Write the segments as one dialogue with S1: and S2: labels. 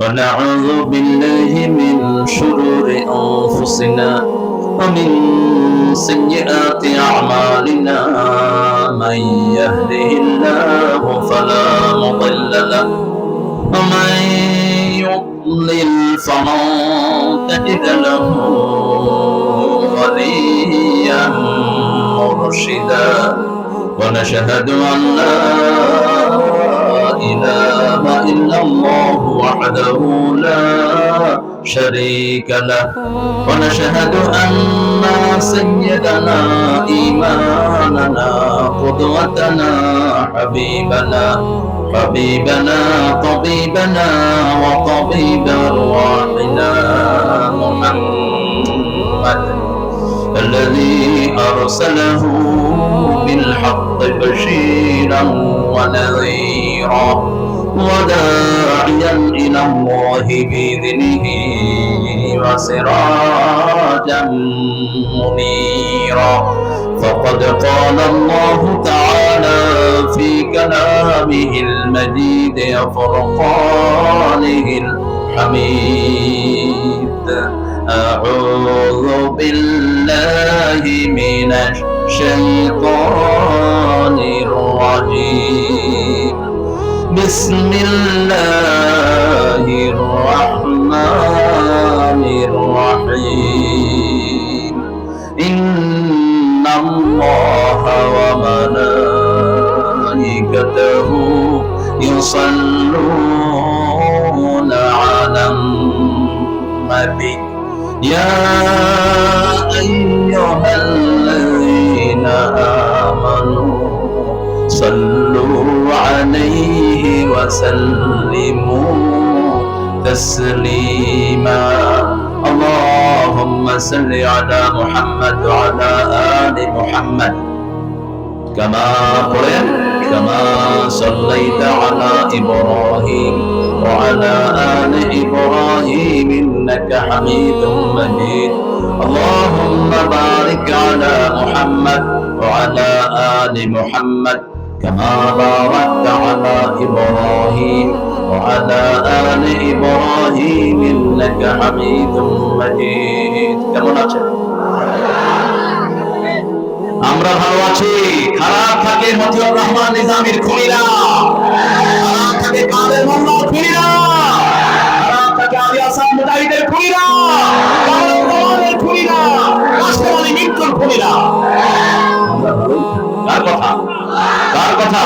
S1: ونعوذ بالله من شرور أنفسنا ومن سيئات أعمالنا من يهده الله فلا مضل له ومن يضلل فلن تجد له وليا مرشدا ونشهد أن لا إله إلا الله وحده لا شريك له ونشهد أن سيدنا إمامنا قدوتنا حبيبنا طبيبنا وطبيب أرواحنا محمد الذي أرسله بالحق بشيرا ونذيرا وداعيا إلى الله بإذنه وسراجا منيرا فقد قال الله تعالى في كلامه المجيد وفرقانه الحميد أعوذ بالله من الشيطان الرجيم بسم الله الرحمن الرحيم إن الله وملائكته يصلون على النبي يا أيها الذين آمنوا صلوا عليه وسلموا تسليما اللهم صل على محمد وعلى آل محمد كما صليت على إبراهيم وعلى آل إبراهيم إنك حميد مجيد اللهم بارك على محمد وعلى آل محمد كما باركت على إبراهيم وعلى آل إبراهيم إنك حميد مجيد কেমন আছেন আমরা ভালো আছি খারাপ থাকে মতিউর রহমান নিজামীর খুনিরা খারাপ থাকে কাদের মোল্লার খুনিরা খারাপ থাকে আলী হাসান মুজাহিদের খুনিরা কাদের খুনিরা রাষ্ট্রবাদী মৃত্যুর খুনিরা কার কথা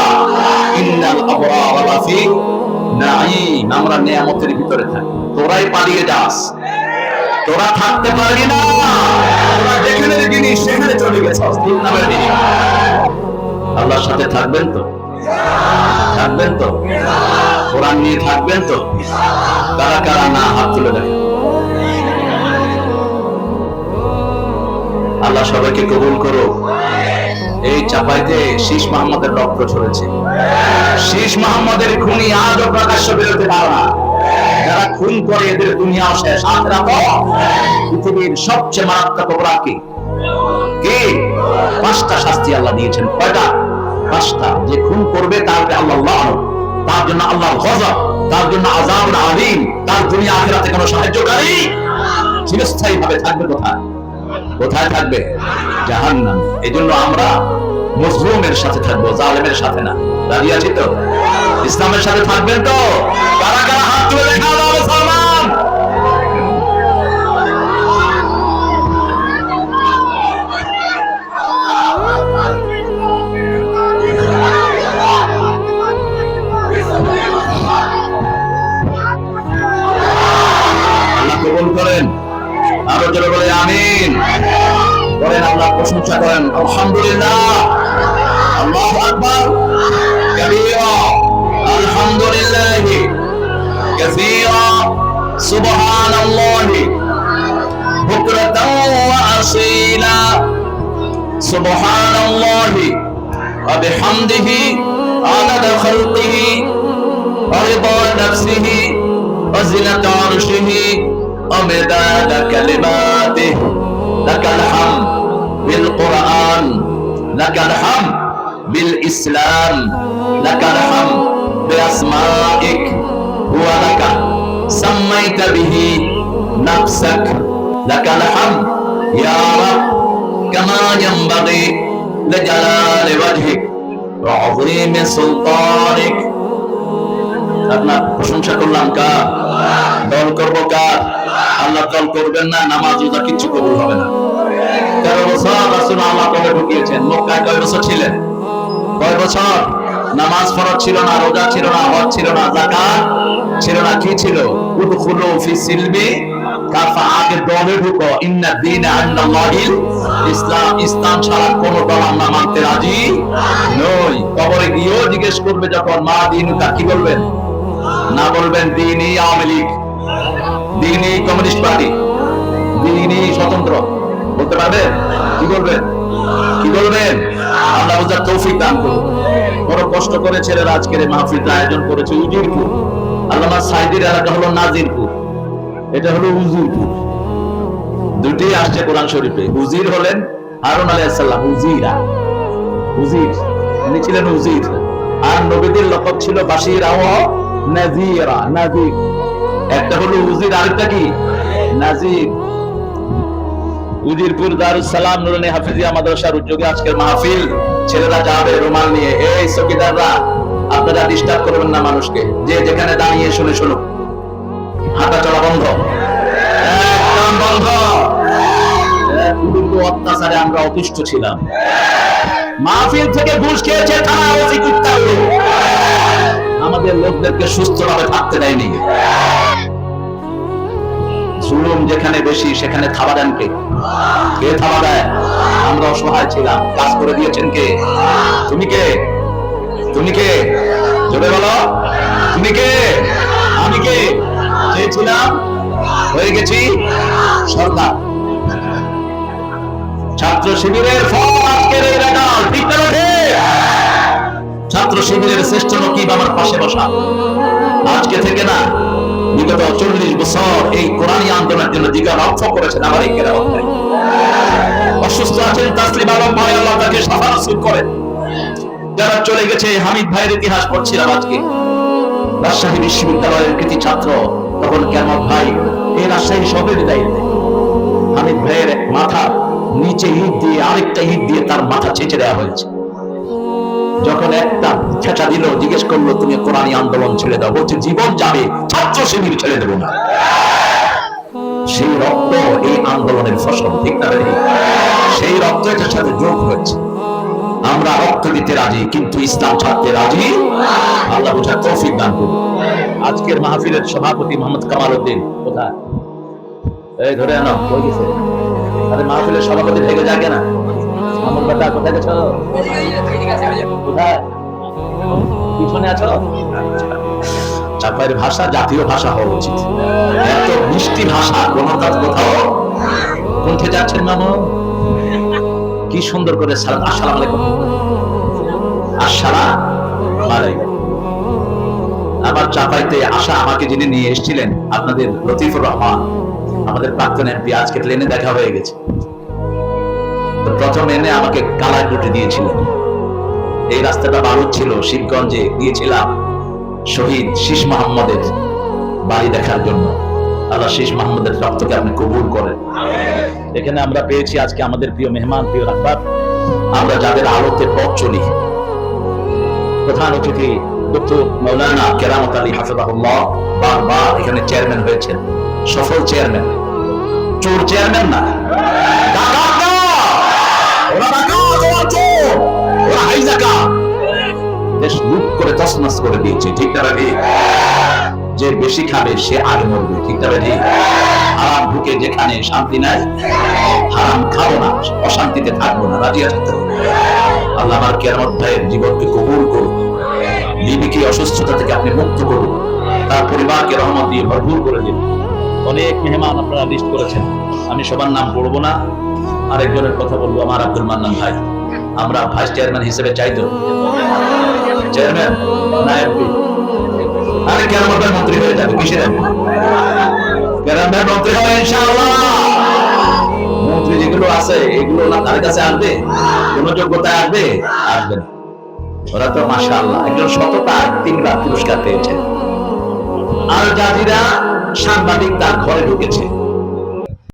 S1: ইন্নাল আবরার লাফি নাঈম আমরা নিয়ামতের ভিতরে থাকি তোরাই পালিয়ে যাস তোরা থাকতে পারবি না তোরা যেখানে জিনিস সেখানে চলে গেছস তিন নামের জিনিস আল্লাহর সাথে থাকবেন তো কোরআন নিয়ে থাকবেন তো কারা কারা না হাত তুলে দেখেন আল্লাহ সবাইকে কবুল করো এই চাপাইতে শীষ মোহাম্মদের রক্ত ঝরেছে শীষ মোহাম্মদের খুনি আজও প্রকাশ্য বেরোতে পারে না যারা খুন করে এদের দুনিয়াও শেষ আখিরাত পৃথিবীর সবচেয়ে মারাত্মক অপরাধ কি পাঁচটা শাস্তি আল্লাহ দিয়েছেন কয়টা পাঁচটা যে খুন করবে তারপরে আল্লাহ লানত তার জন্য আল্লাহর গজব তার জন্য আযাবুল আযীম তার দুনিয়া আখিরাতে কোনো সাহায্যকারী চিরস্থায়ীভাবে থাকবে কোথায় থাকবে জাহান্নামে এজন্য আমরা মজলুমের সাথে থাকবো জালেমের সাথে না রাজি আছি তো ইসলামের সাথে থাকবেন তো কারা কারা হাত তুলে দেখা দাও মুসলমান আল্লাহ কবুল করেন আরো জোরে বলে আমিন বলেন আল্লাহ প্রশংসা করেন আলহামদুলিল্লাহ আল্লাহু আকবার কাবীরা আলহামদুলিল্লাহ কাসীরা সুবহানাল্লাহি বুকরাতাও ওয়া আসীলা সুবহানাল্লাহি ওয়া বিহামদিহি আদাদা খালকিহি ওয়া রিদা নাফসিহি ওয়া জিনাতা আরশিহি ওয়া মিদাদা কালিমাতিহি লাকাল হামদ বিল কুরআন লাকাল হামদ বিল ইসলাম লাকাল হামদ বিআসমাইক ওয়া ওয়ালাকা সাম্মাইতা বিহি নাফসাক লাকাল হামদ ইয়া রাব কামা ইয়ানবাগি লিজালালি ওয়াজহিক ওয়া আযীমি সুলতানিক। আপনার প্রশংসা করলাম কার? দল করব কার? আল্লাহ দল করবেন না, নামাজ রোজা কিচ্ছু কবুল হবে না। 13 বছর রাসূল আল্লাহ কবে ঢুকিয়েছেন? মক্কায় কয় বছর ছিলেন? কয় বছর? নামাজ ফরজ ছিল না, রোজা ছিল না, হজ ছিল না, যাকাত ছিল না, কি ছিল? উদখুলু ফি সিলমি কাফা, আগে দলে ঢুকো। ইন্না দীনা ইনদাল্লাহিল ইসলাম, ইসলাম ছাড়া কোন দল আমরা মানতে রাজি নই। কবরে গিয়েও জিজ্ঞেস করবে যখন, মা দীনুকা, কি বলবেন? না বলবেন দীনই আওয়ামী লীগ, দীনই কমিউনিস্ট পার্টি, দীনই স্বতন্ত্র, বলতে পারবেন? কি বলবেন? কি বলবেন? আল্লাহ বুঝার তৌফিক দান করুন। বড় কষ্ট করে ছেলেরা আজকের মাহফিলটা আয়োজন করেছে উজিরপুর। আল্লামা সাইদির এলাকা হলো নাজিরপুর, এটা হলো উজিরপুর। দুটি আসছে কোরআন শরীফে। উজির হলেন হারুন আলাইহিস সালাম, উজিরা, উজির, উনি ছিলেন উজির। আর নবীদের লকব ছিল বাশীরা ওয়া নাযীরা, নাযীর। একটা হলো উজির, আরেকটা কি? নাযীর। উজিরপুর দারুস সালাম নুরানী হাফিজিয়া মাদ্রাসার উদ্যোগে আজকের মাহফিল। ছেলেরা যাবে রুমাল নিয়ে। এই চৌকিদাররা, আপনারা ডিস্টার্ব করবেন না মানুষকে, যে যেখানে দাঁড়িয়ে শুনে শুনুক। হাঁটা চলা বন্ধ, একদম বন্ধ। অত্যাচারে আমরা অতিষ্ঠ ছিলাম। মাহফিল থেকে ঘুষ খেয়েছে থানা ওসি কুত্তা, আমাদের লোকদেরকে সুস্থভাবে থাকতে দেয়নি। জুলুম যেখানে বেশি সেখানে থাবা দেন কে? কে থাবা দেয়? আমরা অসহায় ছিলাম, কাজ করে দিয়েছেন কে? তুমি কে? তুমি কে? জোরে বলো, তুমি কে? আমি কে? চেয়েছিলাম, হয়ে গেছি সরকার। ছাত্র শিবিরের ফল আজকের এই রেজাল্ট, ঠিক না? ছাত্র শিবিরের শ্রেষ্ঠ নকিব আমার পাশে বসা। আজকে থেকে না, বিগত 40 বছর এই কোরআনী আন্দোলনের জন্য দিগা রক্ষ করেছেন আমার এই কেরামত ভাই। অসুস্থ আছেন তাসলিম আলম ভাই, আল্লাহ তাকে শাফা নসিব করেন। যারা চলে গেছে, হামিদ ভাইয়ের ইতিহাস পড়ছিলাম আজকে, রাজশাহী বিশ্ববিদ্যালয়ের কৃতি ছাত্র, তখন কেরামত ভাই এই রাজশাহী শহরের দায়িত্বে। হামিদ ভাইয়ের মাথা নিচে ইট দিয়ে, আরেকটা ইট দিয়ে তার মাথা ছেঁচে দেওয়া হয়েছে। যখন একটা ছেঁচা দিল, জিজ্ঞেস করলো তুমি কোরআনী আন্দোলন ছেড়ে দাও, বলছে জীবন যাবে, ছাত্র শিবির ছেড়ে দেবো না। সেই রক্ত এই আন্দোলনের ফসল, ঠিক না? সেই রক্ত এটার সাথে যোগ হয়েছে। আমরা রক্ত দিতে রাজি, কিন্তু ইসলাম ছাড়তে রাজি। আল্লাহ বুঝার তৌফিক দান করুন। আজকের মাহফিলের সভাপতি মোহাম্মদ কামাল উদ্দিন কোথায়? এই ধরে আনো, কই গেছে? আরে মাহফিলের সভাপতি থেকে যায় কেনা? আমার কথা কোথায় গেছো? কোথায়? পিছনে আছো? চাপাইয়ের ভাষা জাতীয় ভাষা হওয়া উচিত। এত মিষ্টি ভাষা কোনটা কোথাও কণ্ঠে যাচ্ছেন মামু? কি সুন্দর করে সালাম, আসসালামু আলাইকুম, আসসালামু আলাইকুম। আমার চাপাইতে আসা আমাকে যিনি নিয়ে এসেছিলেন, আপনাদের লতিফুর রহমান, আমাদের প্রাক্তন এমপি, আজকে প্লেনে দেখা হয়ে গেছে। প্রথম এনে আমাকে কালাই কুটে দিয়েছিলেন। এই রাস্তাটা বালুর ছিল, শিবগঞ্জে গিয়েছিলাম শহীদ শীষ মোহাম্মদের বাড়ি দেখার জন্য। আল্লাহ শীষ মোহাম্মদের রক্তকে আপনি কবুল করেন। এখানে আমরা পেয়েছি আজকে আমাদের প্রিয় মেহমান, প্রিয় রাহবার, আমরা যাদের আলোতে পথ চলি। প্রধান অতিথি ডক্টর মাওলানা কেরামত আলী হাফিজাহুল্লাহ বারবার এখানে চেয়ারম্যান হয়েছেন, সফল চেয়ারম্যান, চোর চেয়ারম্যান না, দেশ লুট করে তছনছ করে দিয়েছে, ঠিক না? যে বেশি খাবে সে আগে মরবে, ঠিক না? হারাম ঢুকে যেখানে শান্তি নাই, হারাম খাবো না, অশান্তিতে থাকবো না, রাজি থাকতে হবে। আল্লাহ আমার কেরামত ভাইয়ের জীবনকে কবুল করুন, লিবিকে অসুস্থতা থেকে আপনি মুক্ত করুন, তার পরিবারকে রহমত দিয়ে ভরপুর করে দিন। অনেক মেহমান আপনারা লিস্ট করেছেন, আমি সবার নাম পড়বো না, আরেকজনের কথা বলবো, আমার আব্দুল মান্নান ভাই। আমরা ভাইস চেয়ারম্যান হিসেবে চাই তো? চেয়ারম্যান না এমপি? আরে কেরামত মন্ত্রী হয়ে যাবে, কিসের এমপি? কেরামত মন্ত্রী হবে ইনশাআল্লাহ। মন্ত্রী যেগুলো আছে এগুলো না তার কাছে আসবে, কোন যোগ্যতায় আসবে? আসবে না। ওরা তো মাশাআল্লাহ একজন সততা 3বার পুরস্কার পেয়েছেন। আল জাজিরা সাংবাদিক তার ঘরে ঢুকেছে।